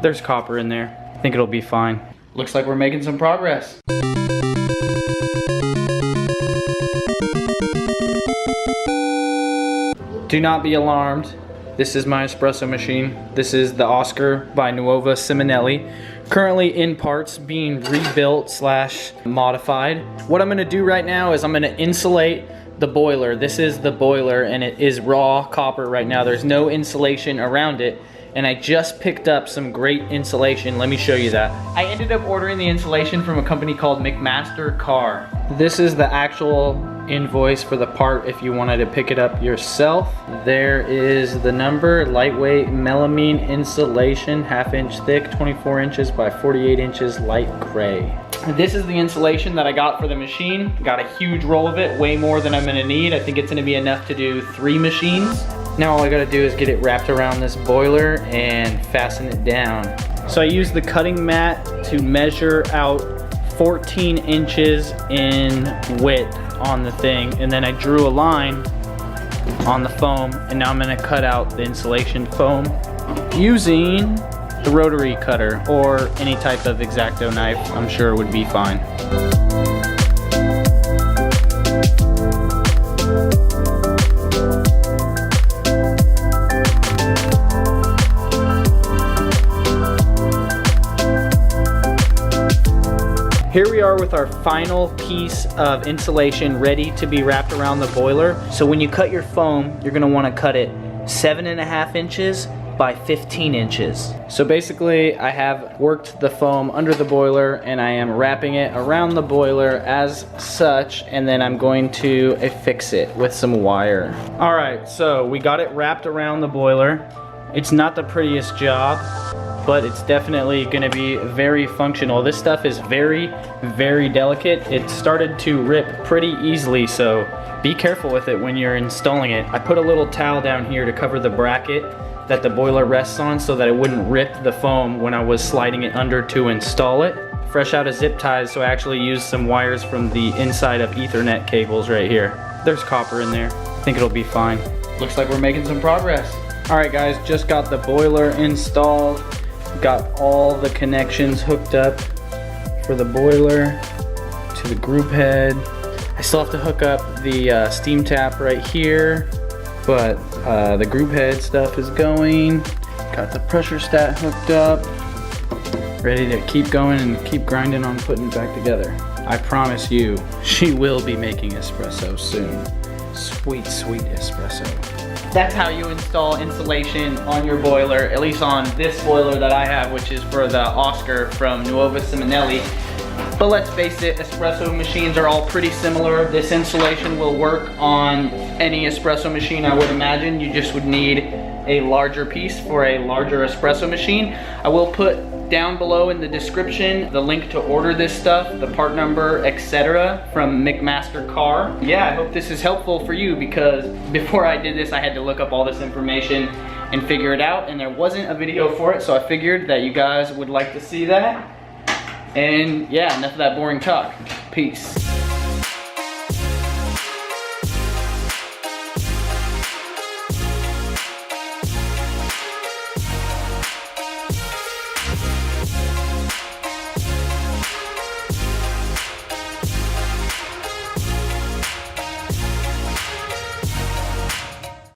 There's copper in there. I think it'll be fine. Looks like we're making some progress. Do not be alarmed. This is my espresso machine. This is the Oscar by Nuova Simonelli. Currently in parts, being rebuilt slash modified. What I'm gonna do right now is I'm gonna insulate the boiler. This is the boiler and it is raw copper right now. There's no insulation around it. And I just picked up some great insulation. Let me show you that. I ended up ordering the insulation from a company called McMaster Carr. This is the actual invoice for the part if you wanted to pick it up yourself. There is the number, lightweight melamine insulation, 1/2 inch thick, 24 inches by 48 inches, light gray. This is the insulation that I got for the machine. Got a huge roll of it, way more than I'm gonna need. I think it's gonna be enough to do 3 machines. Now all I gotta do is get it wrapped around this boiler and fasten it down. So I used the cutting mat to measure out 14 inches in width on the thing, and then I drew a line on the foam, and now I'm gonna cut out the insulation foam using the rotary cutter or any type of X-Acto knife. I'm sure it would be fine. Here we are with our final piece of insulation ready to be wrapped around the boiler. So when you cut your foam, you're gonna wanna cut it 7.5 inches by 15 inches. So basically I have worked the foam under the boiler and I am wrapping it around the boiler as such, and then I'm going to affix it with some wire. All right, so we got it wrapped around the boiler. It's not the prettiest job, but it's definitely gonna be very functional. This stuff is very, very delicate. It started to rip pretty easily, so be careful with it when you're installing it. I put a little towel down here to cover the bracket that the boiler rests on so that it wouldn't rip the foam when I was sliding it under to install it. Fresh out of zip ties, so I actually used some wires from the inside of Ethernet cables right here. There's copper in there. I think it'll be fine. Looks like we're making some progress. All right guys, just got the boiler installed. Got all the connections hooked up for the boiler to the group head. I still have to hook up the steam tap right here, but the group head stuff is going. Got the pressure stat hooked up. Ready to keep going and keep grinding on putting it back together. I promise you, she will be making espresso soon. Sweet, sweet espresso. That's how you install insulation on your boiler, at least on this boiler that I have, which is for the Oscar from Nuova Simonelli. But let's face it, espresso machines are all pretty similar. This insulation will work on any espresso machine, I would imagine. You just would need a larger piece for a larger espresso machine. I will put down below in the description the link to order this stuff, the part number, etc. from McMaster Carr. Yeah, I hope this is helpful for you, because before I did this I had to look up all this information and figure it out, and there wasn't a video for it, so I figured that you guys would like to see that. And yeah, enough of that boring talk. Peace.